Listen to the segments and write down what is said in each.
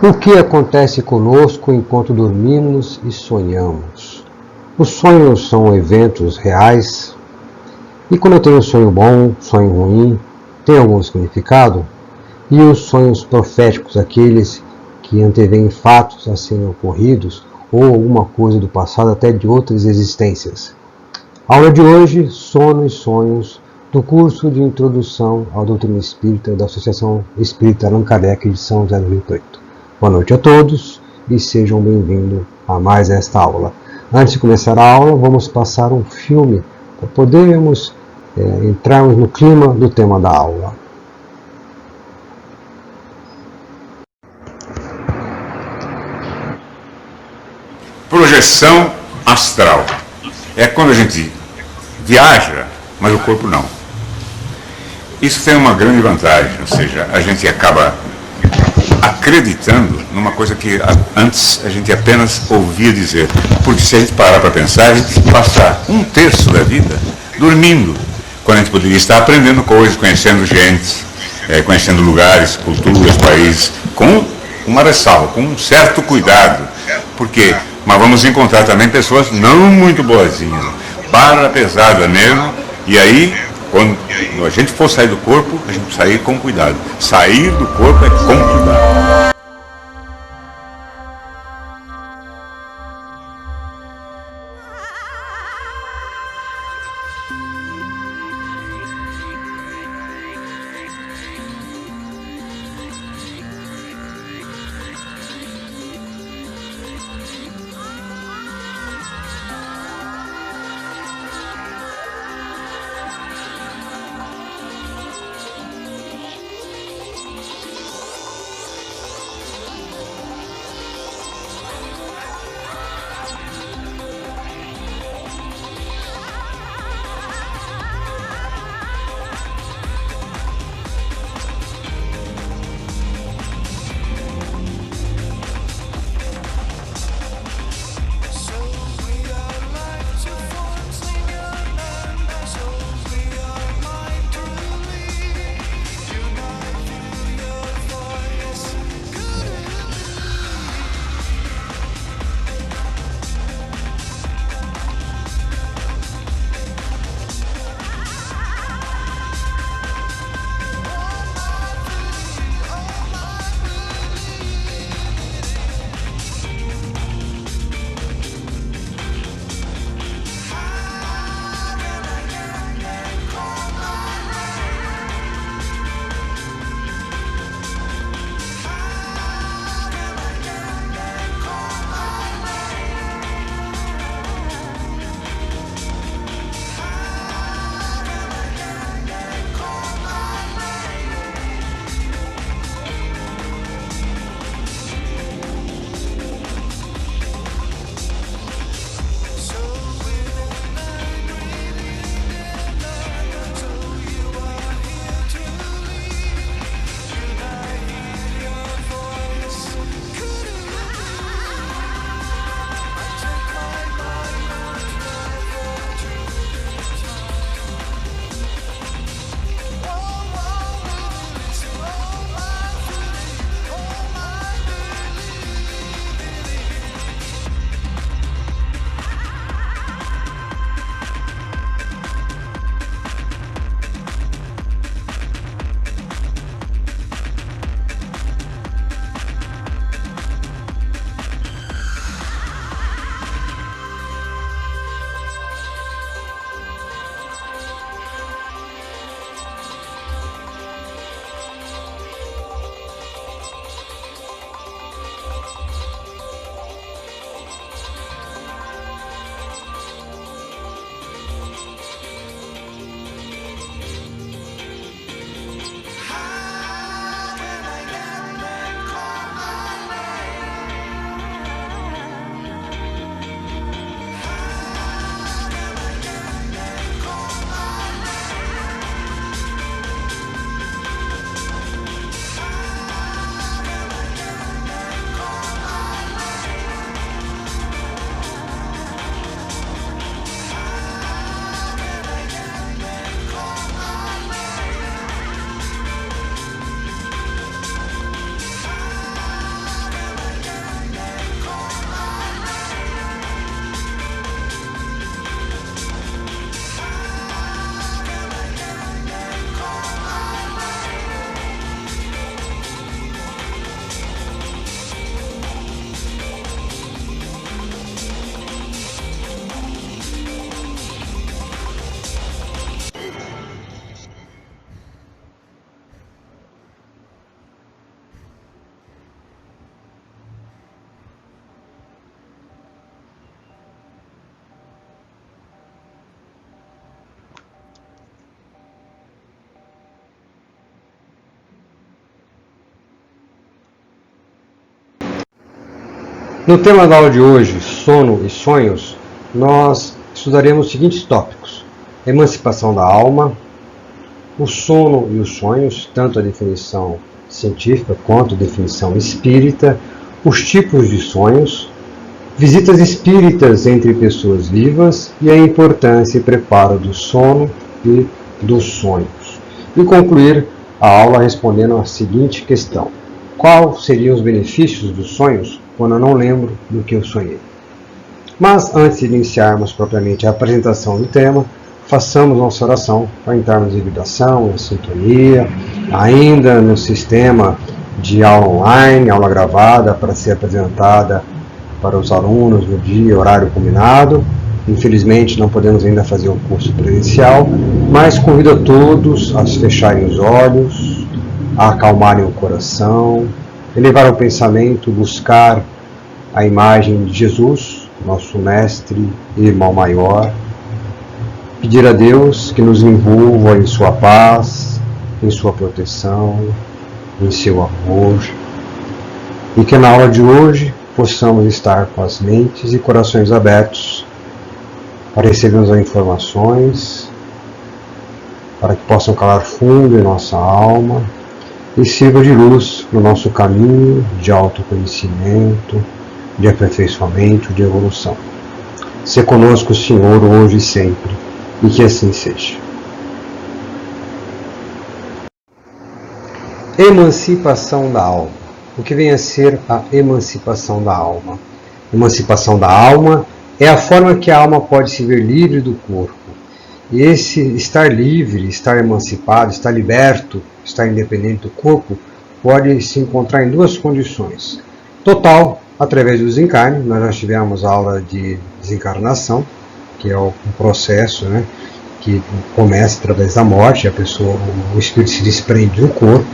O que acontece conosco enquanto dormimos e sonhamos? Os sonhos são eventos reais? E quando eu tenho um sonho bom, sonho ruim, tem algum significado? E os sonhos proféticos, aqueles que antevêm fatos a serem ocorridos ou alguma coisa do passado, até de outras existências? Aula de hoje, Sono e Sonhos, do curso de Introdução à Doutrina Espírita da Associação Espírita Allan Kardec de São José do Rio Preto. Boa noite a todos e sejam bem-vindos a mais esta aula. Antes de começar a aula, vamos passar um filme para podermos entrarmos no clima do tema da aula. Projeção astral. É quando a gente viaja, mas o corpo não. Isso tem uma grande vantagem, ou seja, a gente acaba acreditando numa coisa que antes a gente apenas ouvia dizer. Porque se a gente parar para pensar, a gente passa um terço da vida dormindo, quando a gente poderia estar aprendendo coisas, conhecendo gente, conhecendo lugares, culturas, países, com uma ressalva, com um certo cuidado. Porque mas vamos encontrar também pessoas não muito boazinhas, barra pesada mesmo, e aí, quando a gente for sair do corpo, a gente sair com cuidado. Sair do corpo é com cuidado. No tema da aula de hoje, sono e sonhos, nós estudaremos os seguintes tópicos: emancipação da alma, o sono e os sonhos, tanto a definição científica quanto a definição espírita, os tipos de sonhos, visitas espíritas entre pessoas vivas e a importância e preparo do sono e dos sonhos. E concluir a aula respondendo a seguinte questão: quais seriam os benefícios dos sonhos quando eu não lembro do que eu sonhei? Mas antes de iniciarmos propriamente a apresentação do tema, façamos nossa oração para entrarmos em vibração, em sintonia, ainda no sistema de aula online, aula gravada para ser apresentada para os alunos no dia e horário combinado. Infelizmente não podemos ainda fazer o curso presencial, mas convido a todos a fecharem os olhos, a acalmarem o coração, elevar o pensamento, buscar a imagem de Jesus, nosso mestre e irmão maior, pedir a Deus que nos envolva em sua paz, em sua proteção, em seu amor, e que na aula de hoje possamos estar com as mentes e corações abertos para recebermos as informações, para que possam calar fundo em nossa alma e sirva de luz no nosso caminho de autoconhecimento, de aperfeiçoamento, de evolução. Se conosco, Senhor, hoje e sempre, e que assim seja. Emancipação da alma. O que vem a ser a emancipação da alma? Emancipação da alma é a forma que a alma pode se ver livre do corpo. E esse estar livre, estar emancipado, estar liberto, estar independente do corpo, pode se encontrar em duas condições. Total, através do desencarne. Nós já tivemos aula de desencarnação, que é um processo, que começa através da morte, o espírito se desprende do corpo.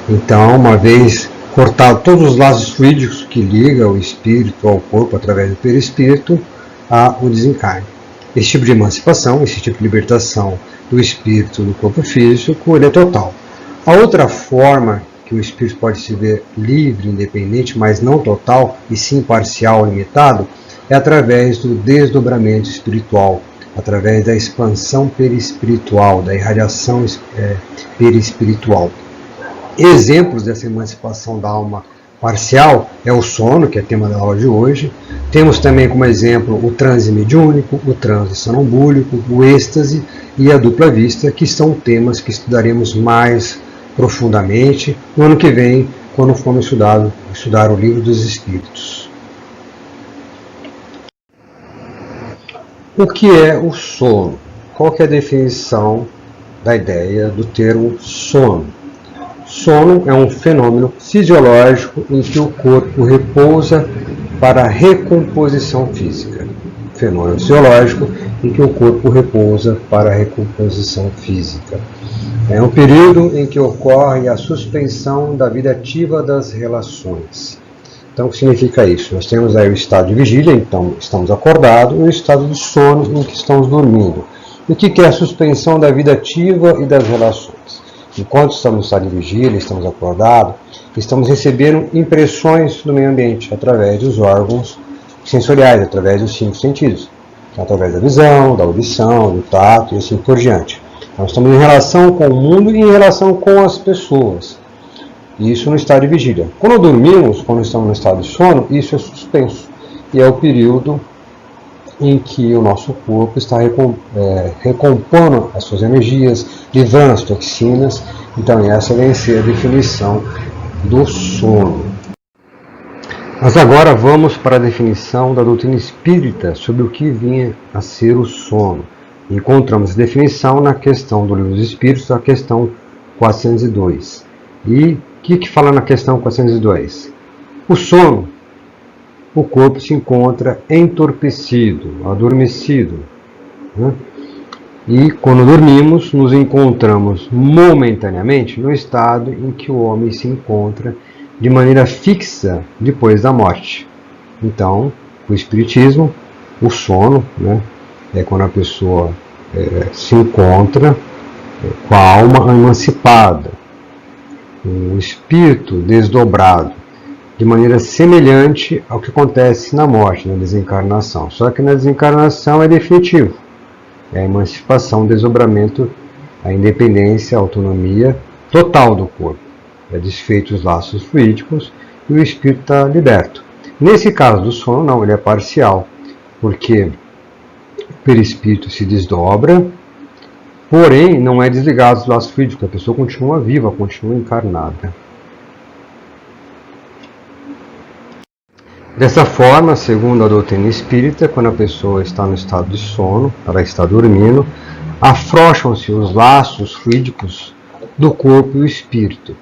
Então, uma vez cortado todos os laços fluídicos que ligam o espírito ao corpo através do perispírito, há o desencarne. Esse tipo de emancipação, esse tipo de libertação do espírito do corpo físico, ele é total. A outra forma que o espírito pode se ver livre, independente, mas não total, e sim parcial, limitado, é através do desdobramento espiritual, através da expansão perispiritual, da irradiação perispiritual. Exemplos dessa emancipação da alma parcial é o sono, que é tema da aula de hoje. Temos também como exemplo o transe mediúnico, o transe sonambúlico, o êxtase e a dupla vista, que são temas que estudaremos mais profundamente no ano que vem, quando formos estudar o Livro dos Espíritos. O que é o sono? Qual que é a definição da ideia do termo sono? Sono é um fenômeno fisiológico em que o corpo repousa para a recomposição física. Fenômeno fisiológico em que o corpo repousa para a recomposição física. É um período em que ocorre a suspensão da vida ativa das relações. Então, o que significa isso? Nós temos aí o estado de vigília, então estamos acordados, e o estado de sono, em que estamos dormindo. E o que é a suspensão da vida ativa e das relações? Enquanto estamos no estado de vigília, estamos acordados, estamos recebendo impressões do meio ambiente através dos órgãos sensoriais, através dos 5 sentidos, através da visão, da audição, do tato e assim por diante. Nós estamos em relação com o mundo e em relação com as pessoas. Isso no estado de vigília. Quando dormimos, quando estamos no estado de sono, isso é suspenso. E é o período em que o nosso corpo está recompondo as suas energias, livrando as toxinas. Então essa deve ser a definição do sono. Mas agora vamos para a definição da doutrina espírita sobre o que vinha a ser o sono. Encontramos a definição na questão do Livro dos Espíritos, a questão 402. E o que fala na questão 402? O sono, o corpo se encontra entorpecido, adormecido. E quando dormimos, nos encontramos momentaneamente no estado em que o homem se encontra de maneira fixa depois da morte. Então, o espiritismo, o sono, é quando a pessoa se encontra com a alma emancipada, o espírito desdobrado. de maneira semelhante ao que acontece na morte, na desencarnação. Só que na desencarnação é definitivo. É a emancipação, o desdobramento, a independência, a autonomia total do corpo. É desfeito os laços fluídicos e o espírito está liberto. Nesse caso do sono, não, ele é parcial, porque o perispírito se desdobra, porém não é desligado dos laços fluídicos, a pessoa continua viva, continua encarnada. Dessa forma, segundo a doutrina espírita, quando a pessoa está no estado de sono, ela está dormindo, afrouxam-se os laços fluídicos do corpo e o espírito.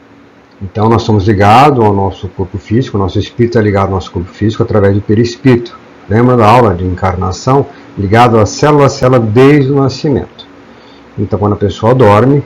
Então nós somos ligados ao nosso corpo físico, o nosso espírito é ligado ao nosso corpo físico através do perispírito. Lembra da aula de encarnação? Ligado a célula a célula desde o nascimento. Então quando a pessoa dorme,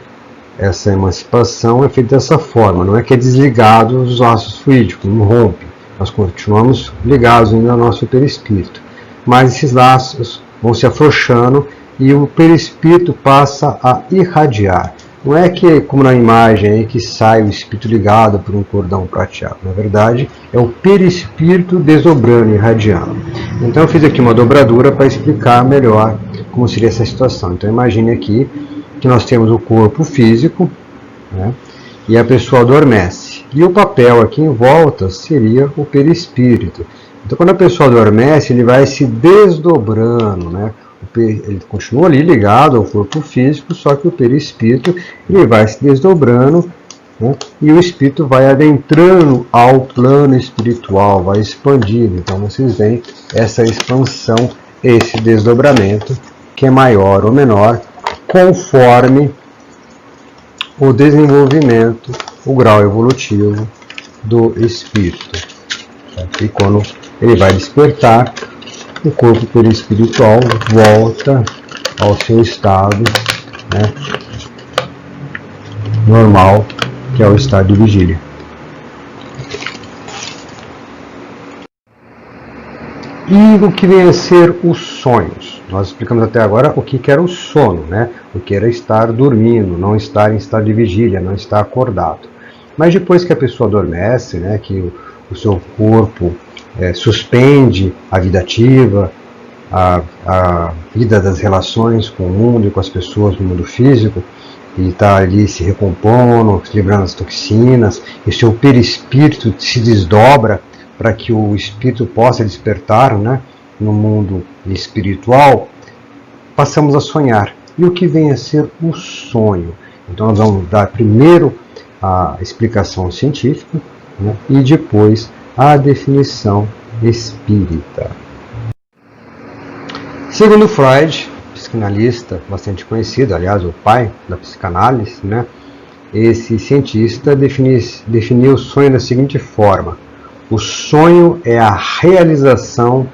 essa emancipação é feita dessa forma, não é que é desligado os laços fluídicos, não rompe. Nós continuamos ligados ainda ao nosso perispírito. Mas esses laços vão se afrouxando e o perispírito passa a irradiar. Não é que, como na imagem aí, que sai o espírito ligado por um cordão prateado. Na verdade, é o perispírito desdobrando, irradiando. Então eu fiz aqui uma dobradura para explicar melhor como seria essa situação. Então imagine aqui que nós temos o corpo físico, né, e a pessoa adormece. E o papel aqui em volta seria o perispírito. Então quando a pessoa adormece, ele vai se desdobrando, né? Ele continua ali ligado ao corpo físico, só que o perispírito ele vai se desdobrando, né? E o espírito vai adentrando ao plano espiritual, vai expandindo. Então vocês veem essa expansão, esse desdobramento, que é maior ou menor, conforme o desenvolvimento, o grau evolutivo do espírito. E quando ele vai despertar, o corpo perispiritual volta ao seu estado, né, normal, que é o estado de vigília. E o que vem a ser os sonhos? Nós explicamos até agora o que era o sono, né? O que era estar dormindo, não estar em estado de vigília, não estar acordado. Mas depois que a pessoa adormece, né, que o seu corpo suspende a vida ativa, a vida das relações com o mundo e com as pessoas no mundo físico, e está ali se recompondo, se livrando das toxinas, e o seu perispírito se desdobra para que o espírito possa despertar, né, no mundo espiritual, passamos a sonhar. E o que vem a ser o sonho? Então nós vamos dar primeiro a explicação científica, né, e depois a definição espírita. Segundo Freud, psicanalista bastante conhecido, aliás, o pai da psicanálise, né, esse cientista definiu o sonho da seguinte forma: o sonho é a realização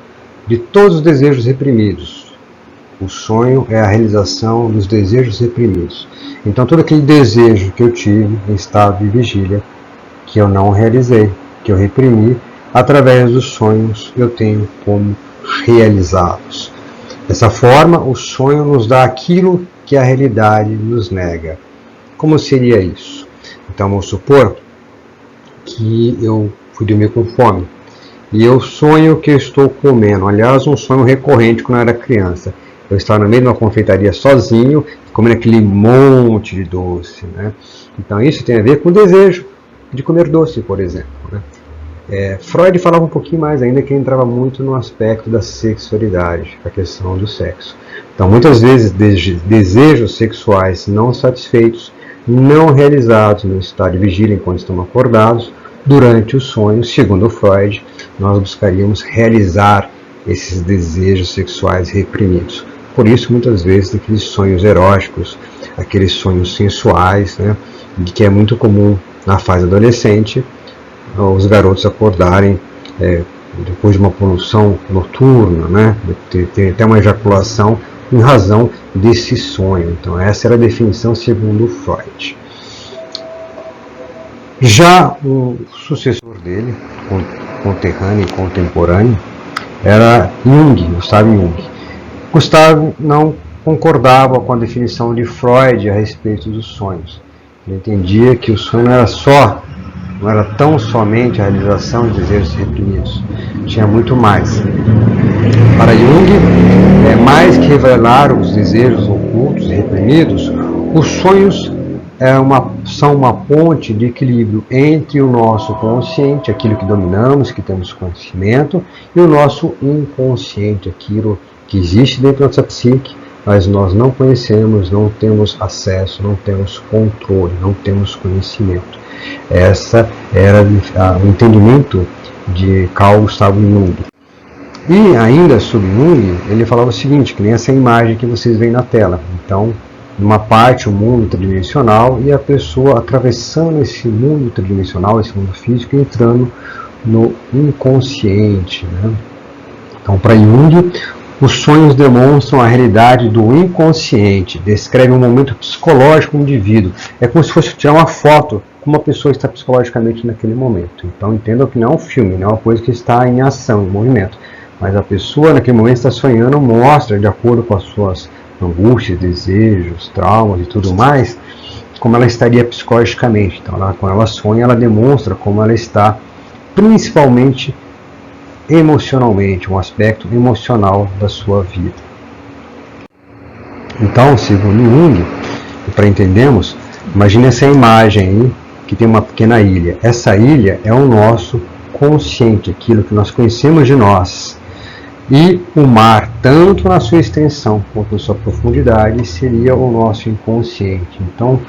de todos os desejos reprimidos. O sonho é a realização dos desejos reprimidos. Então, todo aquele desejo que eu tive em estado de vigília, que eu não realizei, que eu reprimi, através dos sonhos eu tenho como realizá-los. Dessa forma, o sonho nos dá aquilo que a realidade nos nega. Como seria isso? Então, vamos supor que eu fui dormir com fome e eu sonho que eu estou comendo. Aliás, um sonho recorrente quando eu era criança. Eu estava no meio de uma confeitaria sozinho, comendo aquele monte de doce, né? Então isso tem a ver com o desejo de comer doce, por exemplo, né? Freud falava um pouquinho mais ainda, que entrava muito no aspecto da sexualidade, a questão do sexo. Então muitas vezes desejos sexuais não satisfeitos, não realizados no estado de vigília enquanto estamos acordados, durante o sonho, segundo Freud, nós buscaríamos realizar esses desejos sexuais reprimidos. Por isso, muitas vezes, aqueles sonhos eróticos, aqueles sonhos sensuais, né, que é muito comum na fase adolescente, os garotos acordarem depois de uma poluição noturna, né, ter até uma ejaculação em razão desse sonho. Então, essa era a definição segundo Freud. Já o sucessor dele, conterrâneo e contemporâneo, era Jung, Gustav Jung. Gustav não concordava com a definição de Freud a respeito dos sonhos. Ele entendia que o sonho não era só não era tão somente a realização de desejos reprimidos, tinha muito mais. Para Jung, mais que revelar os desejos ocultos e reprimidos, os sonhos são uma ponte de equilíbrio entre o nosso consciente, aquilo que dominamos, que temos conhecimento, e o nosso inconsciente, aquilo que existe dentro da nossa psique, mas nós não conhecemos, não temos acesso, não temos controle, não temos conhecimento. Essa era o entendimento de Carl Gustav Jung. E ainda sobre Jung, ele falava o seguinte, que nem essa imagem que vocês veem na tela. Então, numa parte o mundo tridimensional e a pessoa atravessando esse mundo tridimensional, esse mundo físico, entrando no inconsciente, né? Então, para Jung, os sonhos demonstram a realidade do inconsciente, descreve um momento psicológico do indivíduo. É como se fosse tirar uma foto como a pessoa está psicologicamente naquele momento. Então, entendam que não é um filme, não é uma coisa que está em ação, em movimento. Mas a pessoa naquele momento está sonhando, mostra, de acordo com as suas angústias, desejos, traumas e tudo mais, como ela estaria psicologicamente. Então, quando ela sonha, ela demonstra como ela está, principalmente emocionalmente, um aspecto emocional da sua vida. Então, segundo Jung, para entendermos, imagine essa imagem aí, que tem uma pequena ilha. Essa ilha é o nosso consciente, aquilo que nós conhecemos de nós. E o mar, tanto na sua extensão quanto na sua profundidade, seria o nosso inconsciente. Então,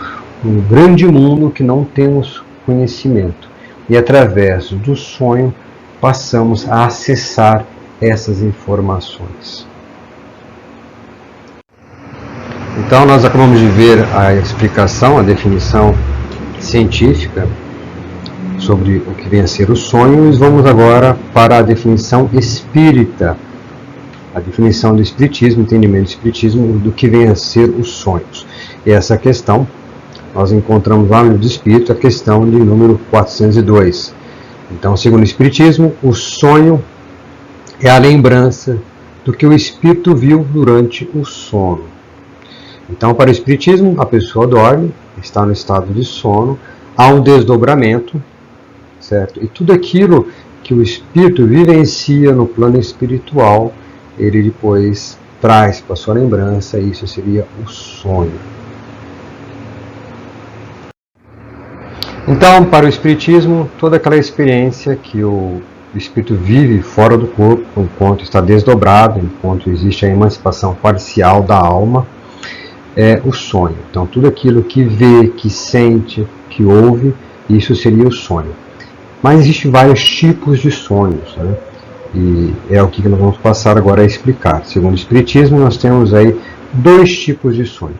um grande mundo que não temos conhecimento. E através do sonho, passamos a acessar essas informações. Então, nós acabamos de ver a explicação, a definição científica sobre o que vem a ser o sonho, e vamos agora para a definição espírita. A definição do espiritismo, entendimento do espiritismo, do que vem a ser os sonhos. E essa questão, nós encontramos lá no livro do Espírito, a questão de número 402. Então, segundo o espiritismo, o sonho é a lembrança do que o espírito viu durante o sono. Então, para o espiritismo, a pessoa dorme, está no estado de sono, há um desdobramento, certo? E tudo aquilo que o espírito vivencia no plano espiritual, ele depois traz para sua lembrança, e isso seria o sonho. Então, para o espiritismo, toda aquela experiência que o espírito vive fora do corpo, enquanto está desdobrado, enquanto existe a emancipação parcial da alma, é o sonho. Então, tudo aquilo que vê, que sente, que ouve, isso seria o sonho. Mas existem vários tipos de sonhos, né? E é o que nós vamos passar agora a explicar. Segundo o espiritismo, nós temos aí dois tipos de sonhos: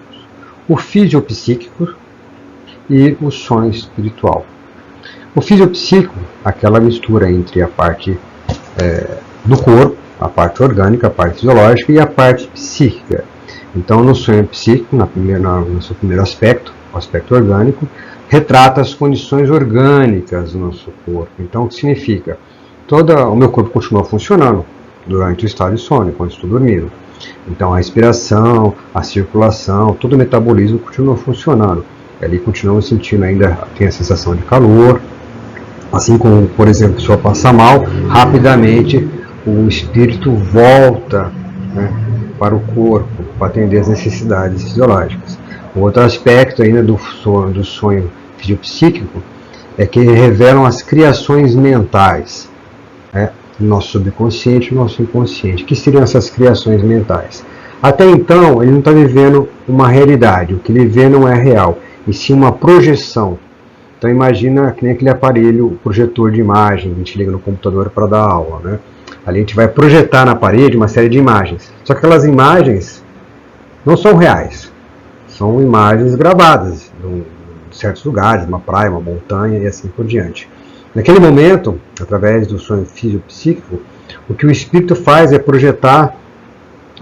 o fisiopsíquico e o sonho espiritual. O fisiopsíquico, aquela mistura entre a parte do corpo, a parte orgânica, a parte fisiológica, e a parte psíquica. Então, no sonho psíquico, no seu primeiro aspecto, o aspecto orgânico, retrata as condições orgânicas do nosso corpo. Então, o que significa? O meu corpo continua funcionando durante o estado de sono, quando estou dormindo. Então, a respiração, a circulação, todo o metabolismo continua funcionando. Ali continuamos sentindo ainda, tem a sensação de calor. Assim como, por exemplo, a pessoa passa mal, rapidamente o espírito volta, né, para o corpo, para atender as necessidades fisiológicas. O outro aspecto ainda do sonho fisiopsíquico é que revelam as criações mentais, né, no nosso subconsciente e no nosso inconsciente. O que seriam essas criações mentais? Até então, ele não está vivendo uma realidade. O que ele vê não é real, e sim uma projeção. Então, imagina que nem aquele aparelho projetor de imagem que a gente liga no computador para dar aula, né? Ali a gente vai projetar na parede uma série de imagens. Só que aquelas imagens não são reais. São imagens gravadas em certos lugares, uma praia, uma montanha e assim por diante. Naquele momento, através do sonho fisiopsíquico, o que o espírito faz é projetar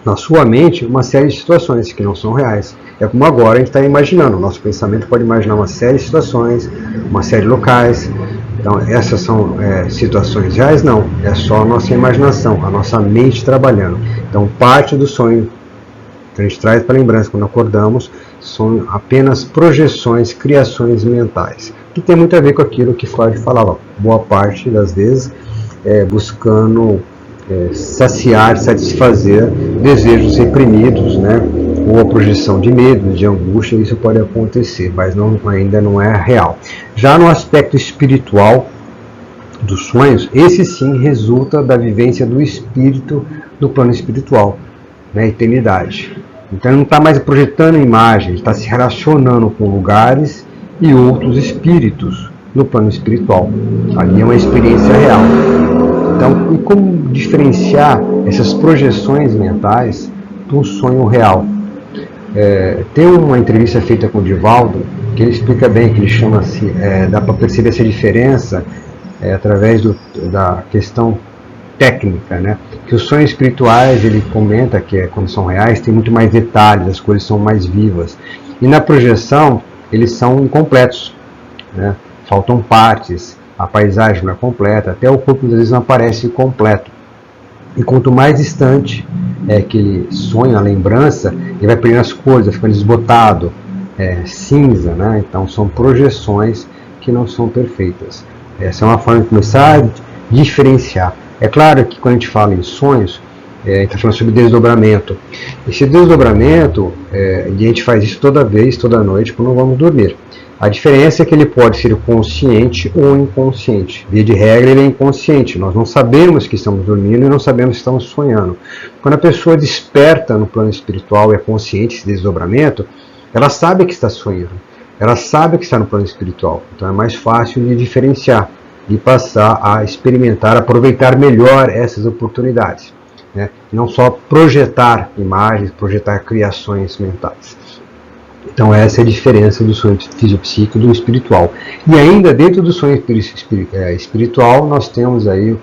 na sua mente uma série de situações que não são reais. É como agora a gente está imaginando. O nosso pensamento pode imaginar uma série de situações, uma série de locais. Então, essas são situações reais? Não. É só a nossa imaginação, a nossa mente trabalhando. Então, parte do sonho que a gente traz para a lembrança quando acordamos são apenas projeções, criações mentais. que tem muito a ver com aquilo que Freud falava, boa parte das vezes buscando saciar, satisfazer desejos reprimidos, né? Ou a projeção de medo, de angústia. Isso pode acontecer, mas ainda não é real. Já no aspecto espiritual dos sonhos, esse sim resulta da vivência do espírito no plano espiritual, na eternidade. Então ele não está mais projetando imagens, está se relacionando com lugares e outros espíritos no plano espiritual. Ali é uma experiência real. Então, e como diferenciar essas projeções mentais de um sonho real? Tem uma entrevista feita com o Divaldo, que ele explica bem, que ele chama-se, dá para perceber essa diferença através da questão técnica, né? Que os sonhos espirituais, ele comenta que quando são reais, tem muito mais detalhes, as coisas são mais vivas. E na projeção, eles são incompletos, né? Faltam partes, a paisagem não é completa, até o corpo às vezes não aparece completo. E quanto mais distante que ele sonha, a lembrança, ele vai perdendo as cores, vai ficando desbotado, cinza, né? Então são projeções que não são perfeitas. Essa é uma forma de começar a diferenciar. É claro que quando a gente fala em sonhos, a gente está falando sobre desdobramento. Esse desdobramento, a gente faz isso toda vez, toda noite, quando vamos dormir. A diferença é que ele pode ser consciente ou inconsciente. Via de regra, ele é inconsciente. Nós não sabemos que estamos dormindo e não sabemos que estamos sonhando. Quando a pessoa desperta no plano espiritual e é consciente desse desdobramento, ela sabe que está sonhando. Ela sabe que está no plano espiritual. Então é mais fácil de diferenciar e passar a experimentar, aproveitar melhor essas oportunidades, né? Não só projetar imagens, projetar criações mentais. Então essa é a diferença do sonho fisiopsíquico do espiritual. E ainda dentro do sonho espiritual nós temos aí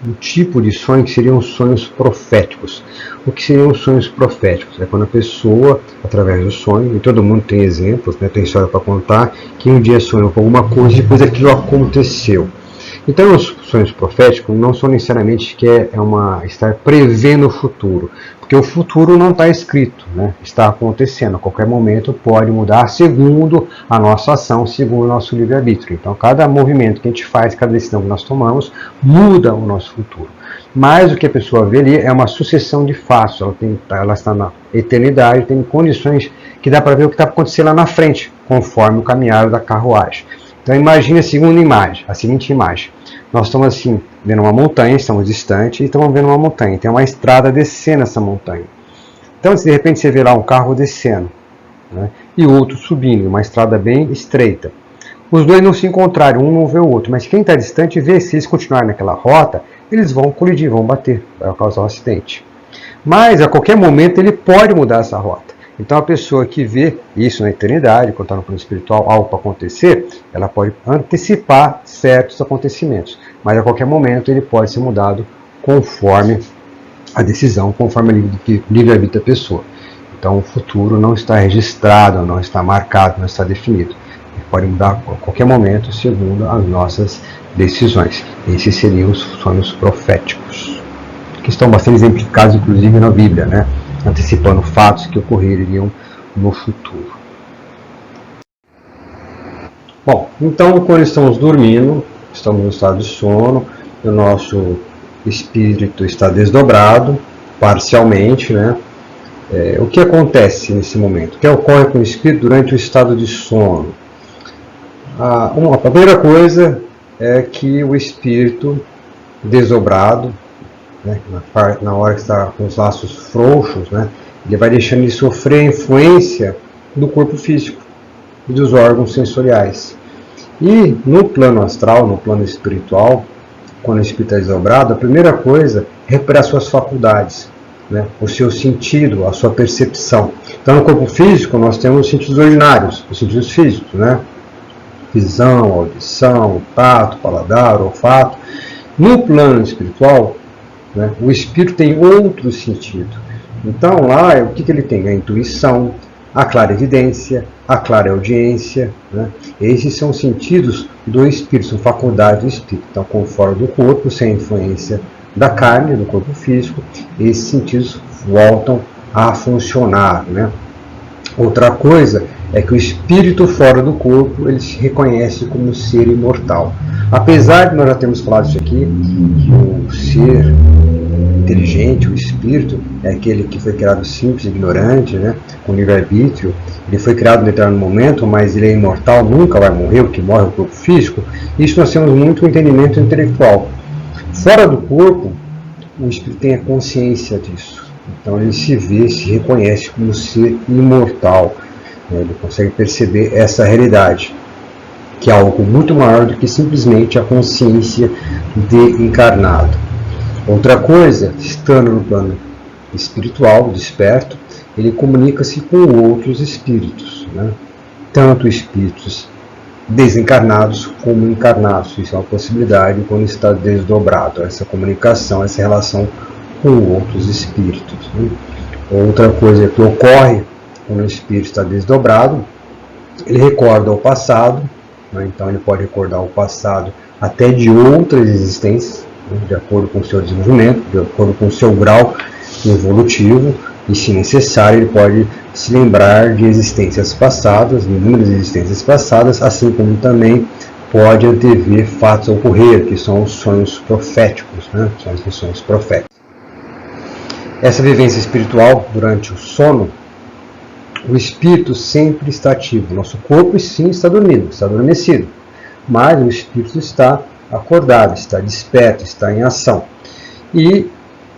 um tipo de sonho que seriam sonhos proféticos. O que seriam sonhos proféticos? É quando a pessoa, através do sonho, e todo mundo tem exemplos, né, tem história para contar, que um dia sonhou com alguma coisa e depois aquilo aconteceu. Então os sonhos proféticos não são necessariamente que estar prevendo o futuro, porque o futuro não está escrito, né? Está acontecendo, a qualquer momento pode mudar segundo a nossa ação, segundo o nosso livre-arbítrio. Então cada movimento que a gente faz, cada decisão que nós tomamos, muda o nosso futuro. Mas o que a pessoa vê ali é uma sucessão de fatos, ela está na eternidade, tem condições que dá para ver o que está acontecendo lá na frente, conforme o caminhar da carruagem. Então imagine a seguinte imagem. Nós estamos assim, vendo uma montanha, estamos distantes e estamos vendo uma montanha. Tem uma estrada descendo essa montanha. Então se de repente você vê lá um carro descendo, né, e outro subindo, uma estrada bem estreita. Os dois não se encontraram, um não vê o outro, mas quem está distante vê, se eles continuarem naquela rota, eles vão colidir, vão bater, vai causar um acidente. Mas a qualquer momento ele pode mudar essa rota. Então a pessoa que vê isso na eternidade, quando está no plano espiritual, algo para acontecer, ela pode antecipar certos acontecimentos. Mas a qualquer momento ele pode ser mudado conforme a decisão, conforme o livre-arbítrio da pessoa. Então o futuro não está registrado, não está marcado, não está definido. Ele pode mudar a qualquer momento segundo as nossas decisões. Esses seriam os sonhos proféticos, que estão bastante exemplificados inclusive na Bíblia, né? Antecipando fatos que ocorreriam no futuro. Bom, então quando estamos dormindo, estamos no estado de sono, o nosso espírito está desdobrado, parcialmente, né? O que acontece nesse momento? O que ocorre com o espírito durante o estado de sono? A primeira coisa é que o espírito desdobrado, né, na hora que está com os laços frouxos, né, ele vai deixando de sofrer a influência do corpo físico e dos órgãos sensoriais. E no plano astral, no plano espiritual, quando o espírito é desdobrado, a primeira coisa é recuperar suas faculdades, né, o seu sentido, a sua percepção. Então no corpo físico nós temos os sentidos ordinários, os sentidos físicos, né, visão, audição, tato, paladar, olfato. No plano espiritual, né, o espírito tem outro sentido. Então lá, o que ele tem? A intuição, a clarividência, a clareaudiência, né? Esses são sentidos do espírito, são faculdades do espírito. Então, conforme do corpo, sem influência da carne, do corpo físico, esses sentidos voltam a funcionar, né? Outra coisa é que o espírito fora do corpo, ele se reconhece como ser imortal. Apesar de nós já termos falado isso aqui, que o ser inteligente, o espírito, é aquele que foi criado simples, ignorante, né, com livre-arbítrio, ele foi criado em determinado momento, mas ele é imortal, nunca vai morrer, o que morre é o corpo físico. Isso nós temos muito entendimento intelectual. Fora do corpo, o espírito tem a consciência disso. Então ele se vê, se reconhece como ser imortal. Ele consegue perceber essa realidade, que é algo muito maior do que simplesmente a consciência de encarnado. Outra coisa, estando no plano espiritual, desperto, ele comunica-se com outros espíritos, né? Tanto espíritos desencarnados como encarnados. Isso é uma possibilidade quando está desdobrado, essa comunicação, essa relação com outros espíritos, né? Outra coisa que ocorre quando o espírito está desdobrado, ele recorda o passado, né? Então ele pode recordar o passado até de outras existências, né? De acordo com o seu desenvolvimento, de acordo com o seu grau evolutivo, e se necessário ele pode se lembrar de existências passadas, de inúmeras existências passadas, assim como também pode antever fatos a ocorrer, que são os sonhos proféticos, né? São os sonhos proféticos. Essa vivência espiritual durante o sono, o espírito sempre está ativo. Nosso corpo sim está dormindo, está adormecido, mas o espírito está acordado, está desperto, está em ação. E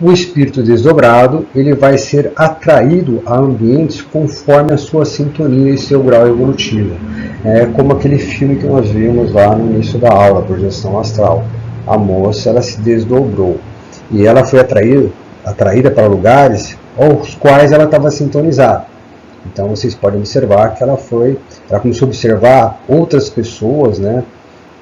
o espírito desdobrado, ele vai ser atraído a ambientes conforme a sua sintonia e seu grau evolutivo. É como aquele filme que nós vimos lá no início da aula, Projeção Astral. A moça, ela se desdobrou e ela foi atraída para lugares aos quais ela estava sintonizada. Então vocês podem observar que ela começou a observar outras pessoas, né?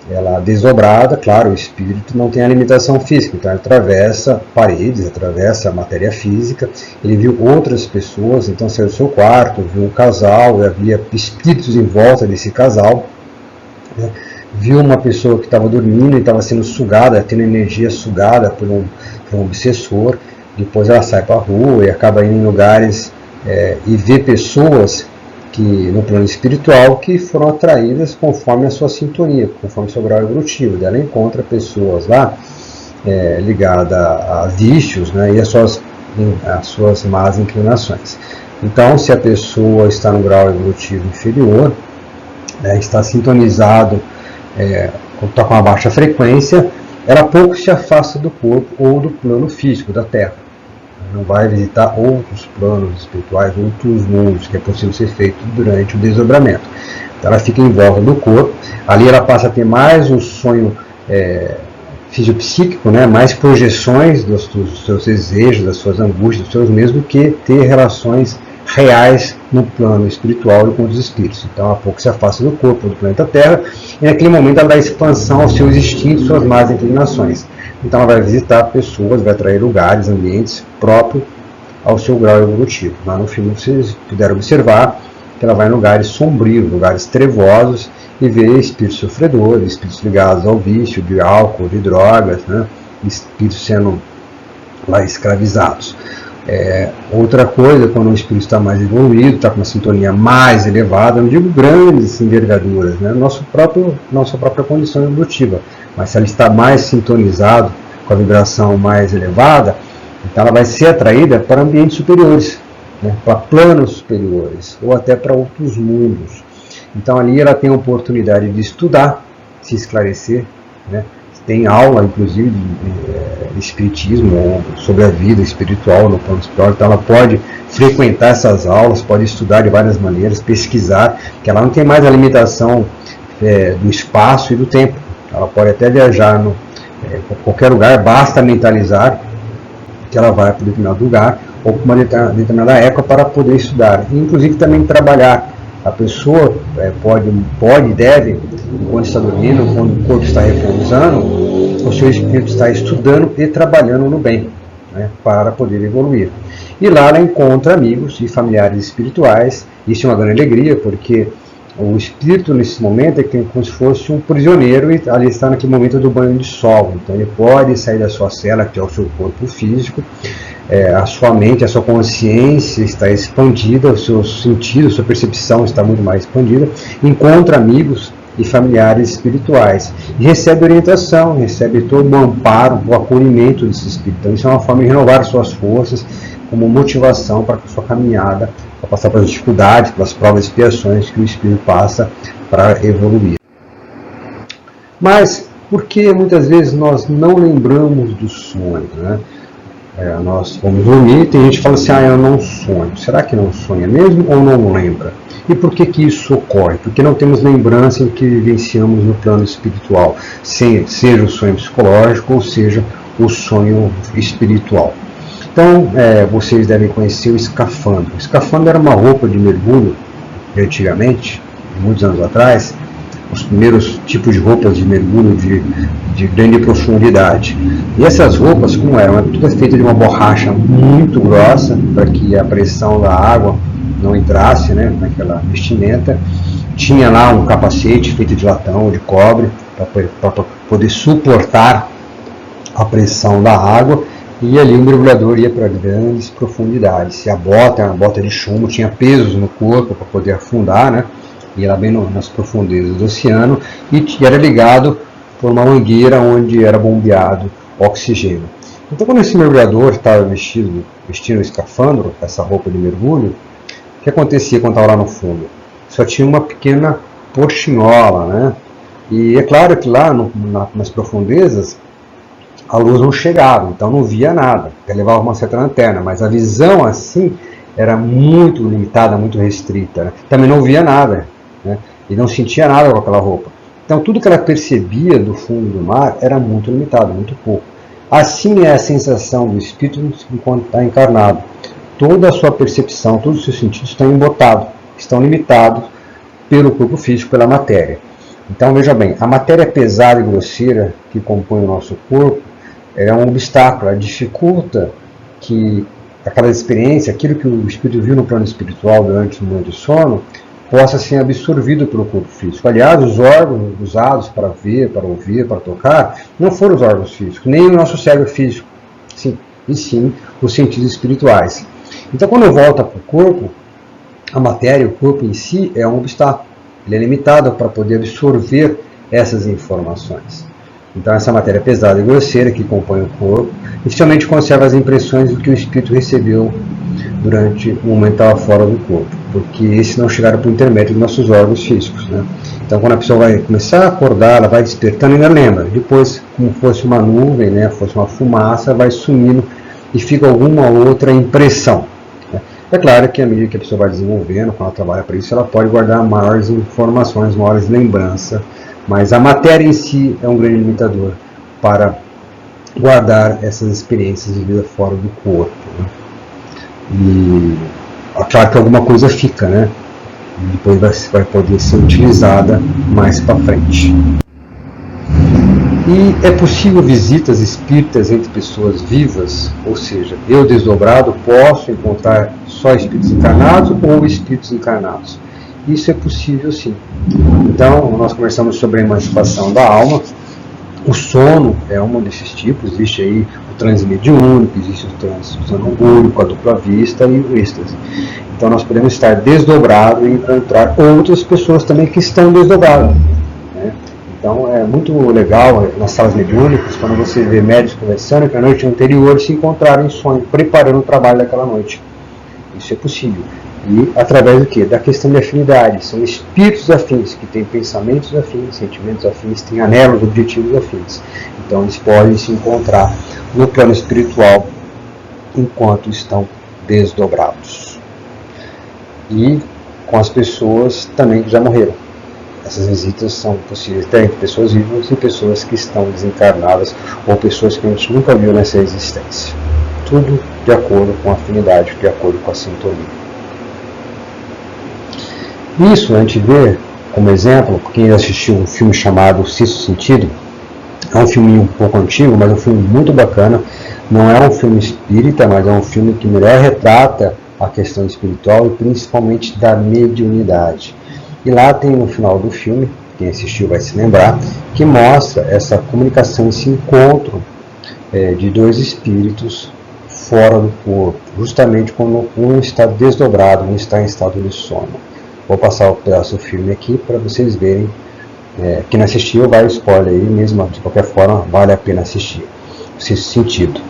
Ela desdobrada, claro, o espírito não tem a limitação física, então ele atravessa paredes, atravessa a matéria física, ele viu outras pessoas, então saiu do seu quarto, viu um casal, havia espíritos em volta desse casal, né? Viu uma pessoa que estava dormindo e estava sendo sugada, tendo energia sugada por um obsessor, depois ela sai para a rua e acaba indo em lugares e vê pessoas que no plano espiritual que foram atraídas conforme a sua sintonia, conforme o seu grau evolutivo. Ela encontra pessoas lá ligadas a vícios, né, e as suas más inclinações. Então, se a pessoa está no grau evolutivo inferior, está sintonizado, está com uma baixa frequência, ela pouco se afasta do corpo ou do plano físico da Terra. Não vai visitar outros planos espirituais, outros mundos, que é possível ser feito durante o desdobramento. Então ela fica em volta do corpo, ali ela passa a ter mais um sonho fisiopsíquico, né? Mais projeções dos seus desejos, das suas angústias, dos seus medos, do que ter relações reais no plano espiritual e com os espíritos. Então ela pouco se afasta do corpo, do planeta Terra, e naquele momento ela dá expansão aos seus instintos, suas más inclinações. Então ela vai visitar pessoas, vai atrair lugares, ambientes próprios ao seu grau evolutivo. Lá no filme vocês puderam observar que ela vai em lugares sombrios, lugares trevosos, e vê espíritos sofredores, espíritos ligados ao vício, de álcool, de drogas, né? Espíritos sendo lá escravizados. Outra coisa, quando o espírito está mais evoluído, está com uma sintonia mais elevada, não digo grandes envergaduras, né? Nossa própria condição evolutiva, mas se ela está mais sintonizado com a vibração mais elevada, então ela vai ser atraída para ambientes superiores, né? Para planos superiores, ou até para outros mundos. Então ali ela tem a oportunidade de estudar, se esclarecer, né? Tem aula, inclusive, de espiritismo, ou sobre a vida espiritual no plano espiritual, então ela pode frequentar essas aulas, pode estudar de várias maneiras, pesquisar, que ela não tem mais a limitação do espaço e do tempo. Ela pode até viajar em qualquer lugar, basta mentalizar que ela vai para um determinado lugar, ou para uma determinada época para poder estudar. E, inclusive também trabalhar. A pessoa pode e deve, enquanto está dormindo, quando o corpo está repousando, o seu espírito está estudando e trabalhando no bem, né, para poder evoluir. E lá ela encontra amigos e familiares espirituais. Isso é uma grande alegria, porque O espírito nesse momento é como se fosse um prisioneiro e ali está naquele momento do banho de sol. Então ele pode sair da sua cela, que é o seu corpo físico, a sua mente, a sua consciência está expandida, os seus sentidos, a sua percepção está muito mais expandida, encontra amigos e familiares espirituais e recebe orientação, recebe todo o amparo, o acolhimento desse espírito. Então isso é uma forma de renovar suas forças como motivação para a sua caminhada, para passar pelas dificuldades, pelas provas e expiações que o espírito passa para evoluir. Mas por que muitas vezes nós não lembramos do sonho, né? Nós vamos dormir e tem gente que fala assim, eu não sonho. Será que não sonha mesmo ou não lembra? E por que isso ocorre? Porque não temos lembrança em que vivenciamos no plano espiritual, seja o sonho psicológico ou seja o sonho espiritual. Então, vocês devem conhecer o escafandro. O escafandro era uma roupa de mergulho de antigamente, muitos anos atrás, os primeiros tipos de roupas de mergulho de grande profundidade. E essas roupas, como eram? Tudo feito de uma borracha muito grossa, para que a pressão da água não entrasse, né, naquela vestimenta. Tinha lá um capacete feito de latão ou de cobre, para poder suportar a pressão da água. E ali o mergulhador ia para grandes profundidades. E a bota era uma bota de chumbo, tinha pesos no corpo para poder afundar, né? Ia lá bem nas profundezas do oceano e era ligado por uma mangueira onde era bombeado oxigênio. Então, quando esse mergulhador estava vestindo o escafandro, essa roupa de mergulho, o que acontecia quando estava lá no fundo? Só tinha uma pequena portinhola, né? E é claro que lá nas profundezas a luz não chegava, então não via nada. Ele levava uma certa lanterna, mas a visão assim era muito limitada, muito restrita, né? Também não via nada, né? E não sentia nada com aquela roupa. Então tudo que ela percebia do fundo do mar era muito limitado, muito pouco. Assim é a sensação do espírito enquanto está encarnado. Toda a sua percepção, todos os seus sentidos estão embotados, estão limitados pelo corpo físico, pela matéria. Então veja bem, a matéria pesada e grosseira que compõe o nosso corpo é um obstáculo, ela dificulta que aquela experiência, aquilo que o espírito viu no plano espiritual durante o momento de sono, possa ser absorvido pelo corpo físico. Aliás, os órgãos usados para ver, para ouvir, para tocar, não foram os órgãos físicos, nem o nosso cérebro físico, e sim os sentidos espirituais. Então, quando volta para o corpo, a matéria, o corpo em si, é um obstáculo. Ele é limitado para poder absorver essas informações. Então, essa matéria pesada e grosseira que compõe o corpo, inicialmente conserva as impressões do que o espírito recebeu durante o momento que estava fora do corpo, porque esses não chegaram por intermédio dos nossos órgãos físicos, né? Então, quando a pessoa vai começar a acordar, ela vai despertando e ainda lembra. Depois, como fosse uma nuvem, né, fosse uma fumaça, vai sumindo e fica alguma outra impressão. É claro que à medida que a pessoa vai desenvolvendo, quando ela trabalha para isso, ela pode guardar maiores informações, maiores lembranças, mas a matéria em si é um grande limitador para guardar essas experiências de vida fora do corpo, né? E é claro que alguma coisa fica, né? E depois vai poder ser utilizada mais para frente. E é possível visitas espíritas entre pessoas vivas, ou seja, eu desdobrado posso encontrar só espíritos encarnados ou espíritos encarnados. Isso é possível sim. Então, nós conversamos sobre a emancipação da alma. O sono é um desses tipos, existe aí o transe mediúnico, existe o transe sonambúlico, a dupla vista e o êxtase. Então nós podemos estar desdobrados e encontrar outras pessoas também que estão desdobradas, né? Então é muito legal nas salas mediúnicas, quando você vê médicos conversando que na noite anterior se encontraram em sonho, preparando o trabalho daquela noite. Isso é possível. E através do quê? Da questão de afinidade. São espíritos afins, que têm pensamentos afins, sentimentos afins, têm anelos, objetivos afins. Então eles podem se encontrar no plano espiritual enquanto estão desdobrados. E com as pessoas também que já morreram. Essas visitas são possíveis até entre pessoas vivas e pessoas que estão desencarnadas ou pessoas que a gente nunca viu nessa existência. Tudo de acordo com a afinidade, de acordo com a sintonia. Isso a gente vê como exemplo, quem assistiu um filme chamado Sexto Sentido, é um filme um pouco antigo, mas é um filme muito bacana. Não é um filme espírita, mas é um filme que melhor retrata a questão espiritual e principalmente da mediunidade. E lá tem no final do filme, quem assistiu vai se lembrar, que mostra essa comunicação, esse encontro de dois espíritos fora do corpo, justamente quando um está desdobrado, um está em estado de sono. Vou passar um pedaço do filme aqui para vocês verem. Quem não assistiu, vai spoiler aí, mesmo de qualquer forma, vale a pena assistir. Nesse sentido.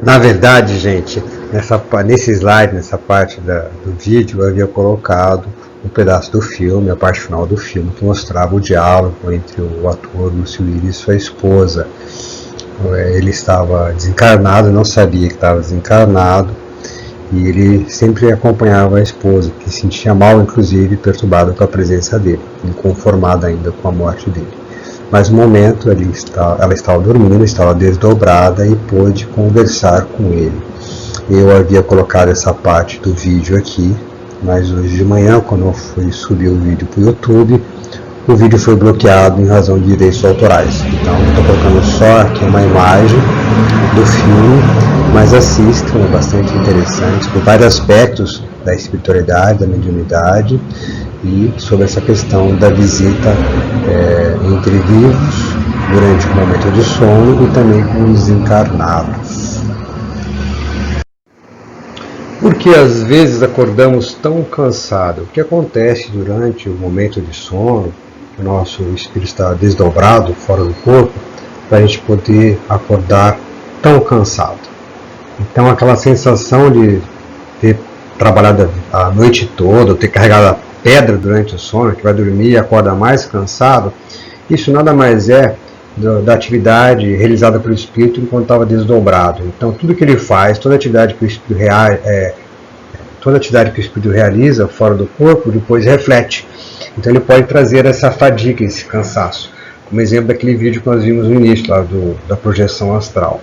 Na verdade, gente, nesse slide, nessa parte do vídeo, eu havia colocado um pedaço do filme, a parte final do filme, que mostrava o diálogo entre o ator Lúcio Lira e sua esposa. Ele estava desencarnado, não sabia que estava desencarnado, e ele sempre acompanhava a esposa, que se sentia mal, inclusive perturbado com a presença dele, inconformada ainda com a morte dele. Mas no momento ela estava dormindo, estava desdobrada e pôde conversar com ele. Eu havia colocado essa parte do vídeo aqui, mas hoje de manhã, quando eu fui subir o vídeo para o YouTube, o vídeo foi bloqueado em razão de direitos autorais. Então eu estou colocando só aqui uma imagem do filme, mas assistam, é bastante interessante, por vários aspectos da espiritualidade, da mediunidade e sobre essa questão da visita entre vivos durante o momento de sono e também com os desencarnados. Porque às vezes acordamos tão cansados. O que acontece durante o momento de sono, que o nosso espírito está desdobrado fora do corpo, para a gente poder acordar tão cansado. Então aquela sensação de ter trabalhado a noite toda, ou ter carregado a pedra durante o sono, que vai dormir e acorda mais cansado, isso nada mais é da atividade realizada pelo espírito enquanto estava desdobrado. Então tudo que ele faz, toda atividade que o espírito realiza fora do corpo, depois reflete. Então ele pode trazer essa fadiga, esse cansaço. Como exemplo daquele vídeo que nós vimos no início, lá da projeção astral.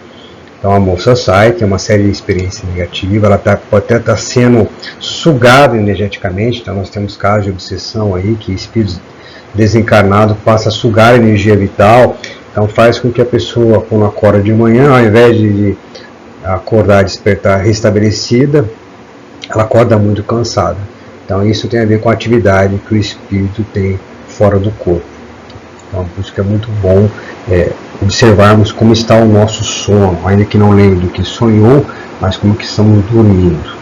Então a moça sai, tem uma série de experiência negativa, ela pode até estar sendo sugada energeticamente. Então nós temos casos de obsessão aí, que espíritos desencarnados passam a sugar a energia vital. Então faz com que a pessoa, quando acorda de manhã, ao invés de acordar, despertar restabelecida, ela acorda muito cansada. Então isso tem a ver com a atividade que o espírito tem fora do corpo. Então por isso que é muito bom observarmos como está o nosso sono, ainda que não lembre do que sonhou, mas como que estamos dormindo.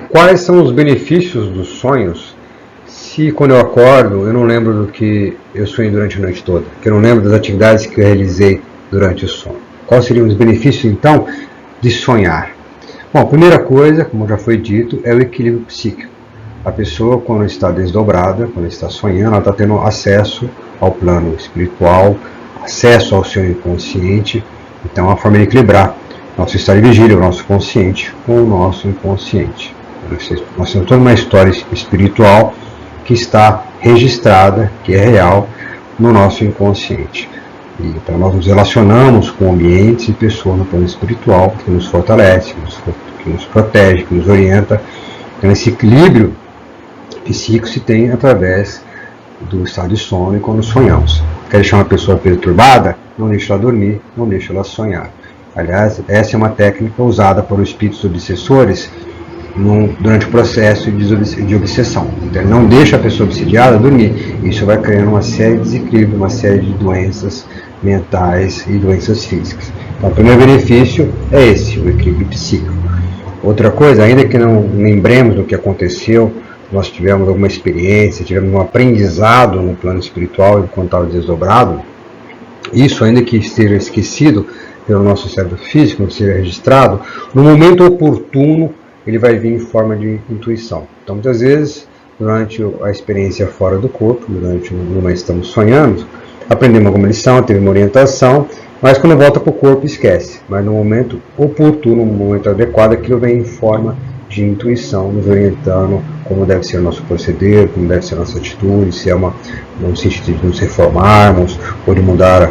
Quais são os benefícios dos sonhos? Se quando eu acordo eu não lembro do que eu sonhei durante a noite toda, que eu não lembro das atividades que eu realizei durante o sono. Quais seriam os benefícios então de sonhar? Bom, a primeira coisa, como já foi dito, é o equilíbrio psíquico. A pessoa, quando está desdobrada, quando está sonhando, ela está tendo acesso ao plano espiritual, acesso ao seu inconsciente. Então, é uma forma de equilibrar nosso estado de vigília, o nosso consciente, com o nosso inconsciente. Nós temos toda uma história espiritual que está registrada, que é real, no nosso inconsciente. E então nós nos relacionamos com ambientes e pessoas no plano espiritual que nos fortalece, que nos protege, que nos orienta. Então esse equilíbrio psíquico se tem através do estado de sono e quando sonhamos. Quer deixar uma pessoa perturbada? Não deixa ela dormir, não deixa ela sonhar. Aliás, essa é uma técnica usada por espíritos obsessores durante o processo de obsessão. Então, ele não deixa a pessoa obsidiada dormir. Isso vai criando uma série de desequilíbrios, uma série de doenças mentais e doenças físicas. Então, o primeiro benefício é esse, o equilíbrio psíquico. Outra coisa, ainda que não lembremos do que aconteceu, nós tivemos alguma experiência, tivemos um aprendizado no plano espiritual enquanto estava desdobrado, isso ainda que esteja esquecido pelo nosso cérebro físico, não seja registrado, no momento oportuno ele vai vir em forma de intuição. Então muitas vezes, durante a experiência fora do corpo, durante nós estamos sonhando, aprendemos alguma lição, teve uma orientação, mas quando volta para o corpo esquece. Mas no momento oportuno, no momento adequado, aquilo vem em forma de intuição, nos orientando como deve ser o nosso proceder, como deve ser a nossa atitude, se é no sentido de nos reformarmos, ou de mudar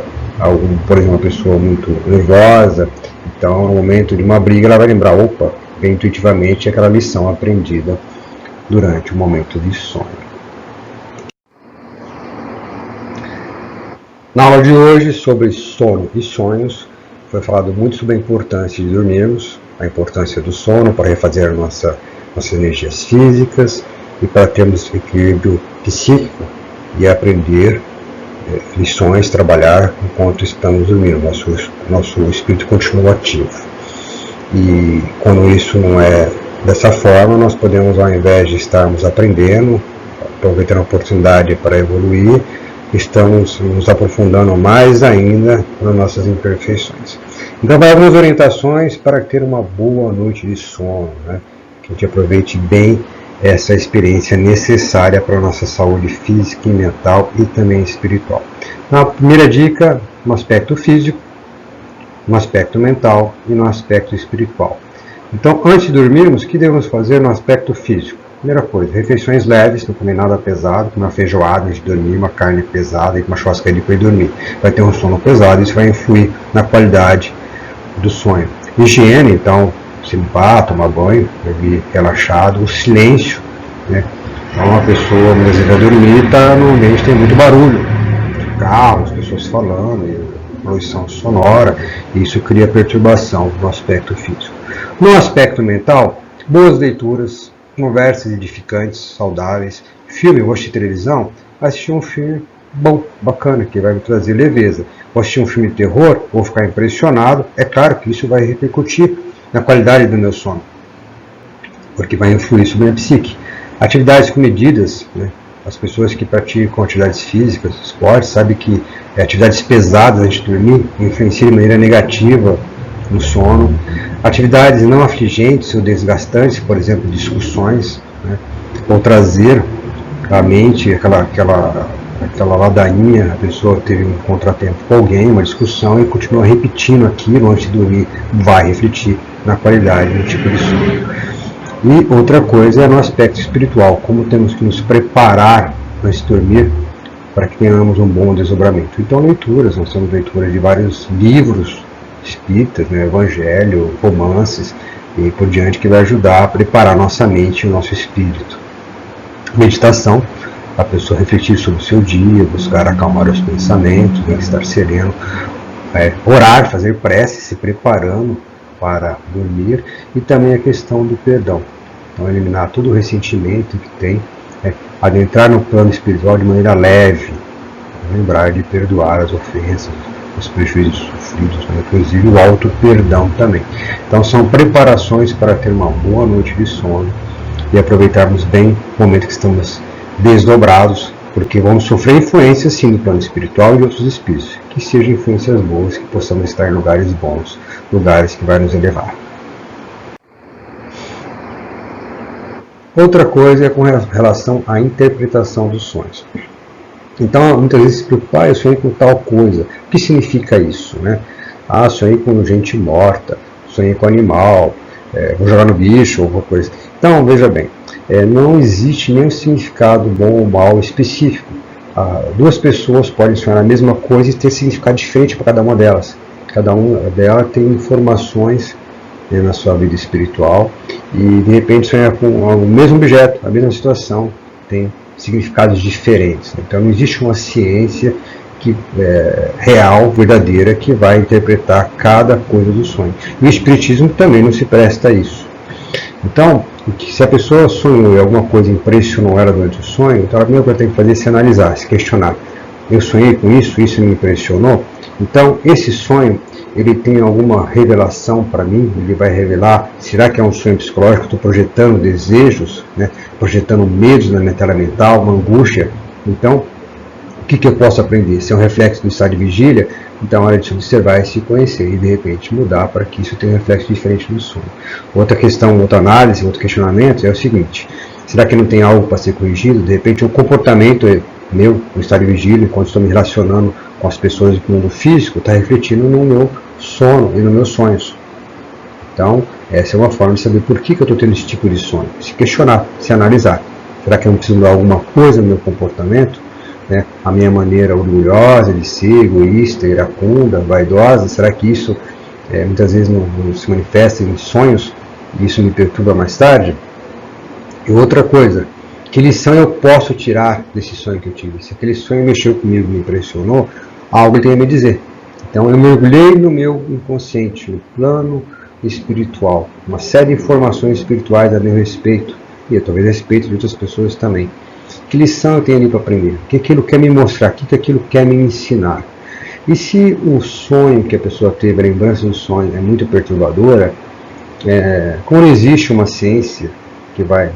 por exemplo, uma pessoa muito nervosa. Então no momento de uma briga ela vai lembrar, opa, bem intuitivamente aquela lição aprendida durante o momento de sono. Na aula de hoje, sobre sono e sonhos, foi falado muito sobre a importância de dormirmos, a importância do sono para refazer a nossa nossas energias físicas e para termos equilíbrio psíquico e aprender lições, trabalhar enquanto estamos dormindo. Nosso espírito continua ativo. E quando isso não é dessa forma, nós podemos, ao invés de estarmos aprendendo, aproveitando a oportunidade para evoluir, estamos nos aprofundando mais ainda nas nossas imperfeições. Então, vai algumas orientações para ter uma boa noite de sono, né? Que a gente aproveite bem essa experiência necessária para a nossa saúde física e mental e também espiritual. Então, a primeira dica, no aspecto físico, no aspecto mental e no aspecto espiritual. Então, antes de dormirmos, o que devemos fazer no aspecto físico? Primeira coisa, refeições leves, não comer nada pesado, como uma feijoada antes de dormir, uma carne pesada e uma churrascaria depois de dormir. Vai ter um sono pesado, isso vai influir na qualidade do sonho. Higiene, então, se limpar, tomar banho, dormir relaxado, o silêncio, né? Então, uma pessoa, às vezes, vai dormir, está num ambiente que tem muito barulho, carros, pessoas falando, poluição sonora, e isso cria perturbação no aspecto físico. No aspecto mental, boas leituras, conversas edificantes, saudáveis, filme, vou assistir televisão, assistir um filme bom, bacana, que vai me trazer leveza. Vou assistir um filme de terror, vou ficar impressionado, é claro que isso vai repercutir na qualidade do meu sono, porque vai influir sobre a minha psique. Atividades comedidas, né? As pessoas que praticam atividades físicas, esportes, sabem que atividades pesadas antes de dormir influenciam de maneira negativa no sono. Atividades não afligentes ou desgastantes, por exemplo, discussões, né? Ou trazer à mente aquela ladainha, a pessoa teve um contratempo com alguém, uma discussão, e continua repetindo aquilo antes de dormir, vai refletir na qualidade do tipo de sono. E outra coisa é no aspecto espiritual, como temos que nos preparar antes de dormir para que tenhamos um bom desdobramento. Então, leituras, nós temos leituras de vários livros espíritas, né, evangelho, romances e por diante, que vai ajudar a preparar nossa mente e o nosso espírito. Meditação, a pessoa refletir sobre o seu dia, buscar acalmar os pensamentos, né, estar sereno, orar, fazer prece, se preparando para dormir, e também a questão do perdão. Então, eliminar todo o ressentimento que tem, adentrar no plano espiritual de maneira leve, lembrar de perdoar as ofensas, os prejuízos sofridos, né? Inclusive o auto-perdão também. Então, são preparações para ter uma boa noite de sono e aproveitarmos bem o momento que estamos desdobrados, porque vamos sofrer influências sim do plano espiritual e de outros espíritos, que sejam influências boas, que possamos estar em lugares bons, lugares que vai nos elevar. Outra coisa é com relação à interpretação dos sonhos. Então, muitas vezes se preocupa, eu sonhei com tal coisa. O que significa isso, né? Sonhei com gente morta, sonhei com animal, vou jogar no bicho, ou alguma coisa. Então, veja bem, não existe nenhum significado bom ou mal específico. Duas pessoas podem sonhar a mesma coisa e ter significado diferente para cada uma delas. Cada uma delas tem informações, né, na sua vida espiritual, e de repente sonhar com o mesmo objeto, a mesma situação, tem significados diferentes. Então não existe uma ciência real, verdadeira, que vai interpretar cada coisa do sonho. E o espiritismo também não se presta a isso. Então, se a pessoa sonhou e alguma coisa impressionou ela durante o sonho, então a primeira coisa que tem que fazer é se analisar, se questionar. Eu sonhei com isso, isso me impressionou? Então, esse sonho, ele tem alguma revelação para mim? Ele vai revelar, será que é um sonho psicológico? Estou projetando desejos, né? Projetando medos na minha tela mental, uma angústia. Então, o que eu posso aprender? Se é um reflexo do estado de vigília, então é hora de se observar e se conhecer e de repente mudar para que isso tenha um reflexo diferente do sonho. Outra questão, outra análise, outro questionamento é o seguinte: será que não tem algo para ser corrigido? De repente, um comportamento meu, no estado de vigília, enquanto estou me relacionando com as pessoas do mundo físico, está refletindo no meu sono e nos meus sonhos. Então, essa é uma forma de saber por que eu estou tendo esse tipo de sonho. Se questionar, se analisar. Será que eu não preciso mudar alguma coisa no meu comportamento? Né? A minha maneira orgulhosa de ser, egoísta, iracunda, vaidosa, será que isso muitas vezes não se manifesta em sonhos e isso me perturba mais tarde? E outra coisa, que lição eu posso tirar desse sonho que eu tive? Se aquele sonho mexeu comigo, me impressionou, algo ele tem a me dizer. Então eu mergulhei no meu inconsciente, no plano espiritual, uma série de informações espirituais a meu respeito, e talvez a respeito de outras pessoas também. Que lição eu tenho ali para aprender? O que aquilo quer me mostrar? O que aquilo quer me ensinar? E se o sonho que a pessoa teve, a lembrança do sonho, é muito perturbadora, como não existe uma ciência que vai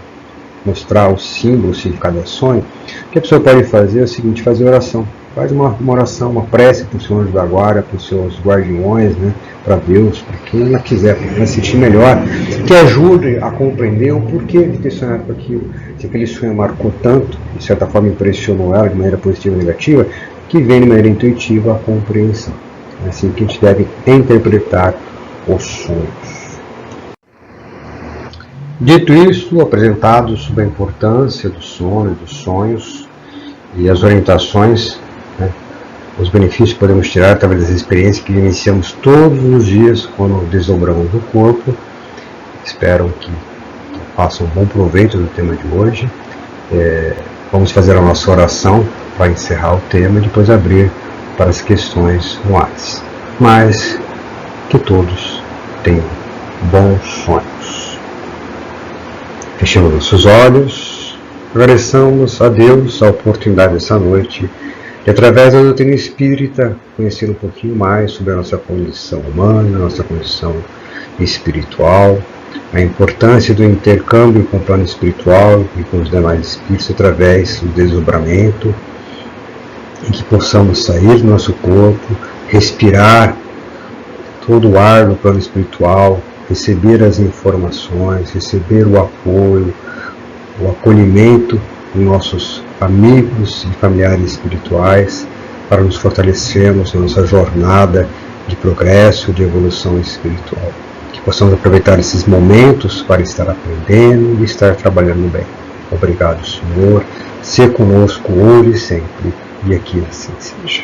mostrar o símbolo, o significado do sonho, o que a pessoa pode fazer é o seguinte: fazer oração. Faz uma oração, uma prece para o seu anjo da guarda, para os seus guardiões, né, para Deus, para quem ela quiser, para ela se sentir melhor, que ajude a compreender o porquê de ter sonhado com aquilo. Se aquele sonho marcou tanto, de certa forma impressionou ela de maneira positiva ou negativa, que vem de maneira intuitiva a compreensão. É assim que a gente deve interpretar os sonhos. Dito isso, apresentado sobre a importância do sono e dos sonhos e as orientações, os benefícios que podemos tirar através das experiências que iniciamos todos os dias quando desdobramos o corpo. Espero que façam um bom proveito do tema de hoje. Vamos fazer a nossa oração para encerrar o tema e depois abrir para as questões no ar. Mas que todos tenham bons sonhos. Fechemos nossos olhos, agradeçamos a Deus a oportunidade dessa noite e, através da doutrina espírita, conhecer um pouquinho mais sobre a nossa condição humana, a nossa condição espiritual, a importância do intercâmbio com o plano espiritual e com os demais espíritos através do desdobramento, em que possamos sair do nosso corpo, respirar todo o ar do plano espiritual, receber as informações, receber o apoio, o acolhimento dos nossos amigos e familiares espirituais, para nos fortalecermos na nossa jornada de progresso, de evolução espiritual. Que possamos aproveitar esses momentos para estar aprendendo e estar trabalhando bem. Obrigado, Senhor. Ser conosco hoje e sempre, e aqui assim seja.